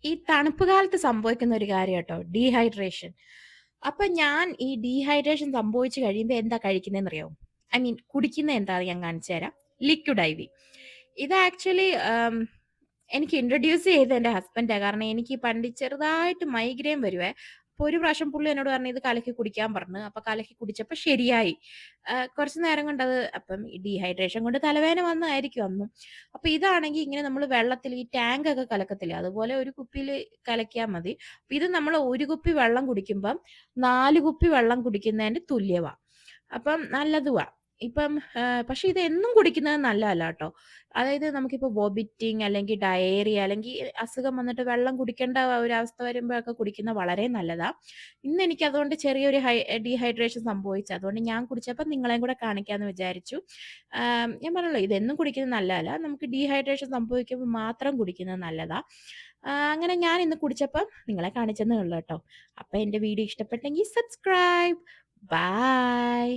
ഈ തണുപ്പ് കാലത്ത് സംഭവിക്കുന്ന ഒരു കാര്യം കേട്ടോ. ഡീഹൈഡ്രേഷൻ. അപ്പൊ ഞാൻ ഈ ഡീഹൈഡ്രേഷൻ സംഭവിച്ചു കഴിയുമ്പോ എന്താ കഴിക്കുന്നേന്നറിയാവോ? ഐ മീൻ കുടിക്കുന്നത് എന്താന്ന് ഞാൻ കാണിച്ചു തരാം. Liquid IV. ഇത് ആക്ച്വലി എനിക്ക് ഇൻട്രൊഡ്യൂസ് ചെയ്തത് എന്റെ ഹസ്ബൻഡാ. കാരണം എനിക്ക് പണ്ട് ചെറുതായിട്ട് മൈഗ്രെയിൻ വരുവേ. അപ്പൊ ഒരു പ്രാവശ്യം പുള്ളി എന്നോട് പറഞ്ഞു ഇത് കലക്കി കുടിക്കാൻ പറഞ്ഞു. അപ്പൊ കലക്കി കുടിച്ചപ്പോ ശരിയായി. കുറച്ച് നേരം കൊണ്ട് അത് അപ്പം ഈ ഡീഹൈഡ്രേഷൻ കൊണ്ട് തലവേദന വന്നതായിരിക്കും അന്നും. അപ്പൊ ഇതാണെങ്കി ഇങ്ങനെ നമ്മള് വെള്ളത്തിൽ ഈ ടാങ്ക് ഒക്കെ കലക്കത്തില്ലേ, അതുപോലെ ഒരു കുപ്പിയില് കലക്കിയാ മതി. അപ്പൊ ഇത് നമ്മള് 1 കുപ്പി വെള്ളം കുടിക്കുമ്പം 4 കുപ്പി വെള്ളം കുടിക്കുന്നതിന്റെ തുല്യവാ. അപ്പം നല്ലതുവാ. ഇപ്പം പക്ഷെ ഇത് എന്നും കുടിക്കുന്നത് നല്ലതല്ല ട്ടോ. അതായത് നമുക്കിപ്പോ വൊമിറ്റിംഗ് അല്ലെങ്കിൽ ഡയേറിയ അല്ലെങ്കിൽ അസുഖം വന്നിട്ട് വെള്ളം കുടിക്കേണ്ട ഒരു അവസ്ഥ വരുമ്പോഴൊക്കെ കുടിക്കുന്നത് വളരെ നല്ലതാ. ഇന്ന് എനിക്ക് അതുകൊണ്ട് ചെറിയൊരു ഡീഹൈഡ്രേഷൻ സംഭവിച്ചു. അതുകൊണ്ട് ഞാൻ കുടിച്ചപ്പോ നിങ്ങളെയും കൂടെ കാണിക്കാന്ന് വിചാരിച്ചു. ഞാൻ പറഞ്ഞല്ലോ ഇതെന്നും കുടിക്കുന്നത് നല്ലതല്ല. നമുക്ക് ഡീഹൈഡ്രേഷൻ സംഭവിക്കുമ്പോൾ മാത്രം കുടിക്കുന്നത് നല്ലതാ. അങ്ങനെ ഞാൻ ഇന്ന് കുടിച്ചപ്പം നിങ്ങളെ കാണിച്ചെന്നേ ഉള്ളൂ ട്ടോ. അപ്പൊ എന്റെ വീഡിയോ ഇഷ്ടപ്പെട്ടെങ്കിൽ സബ്സ്ക്രൈബ്. ബൈ.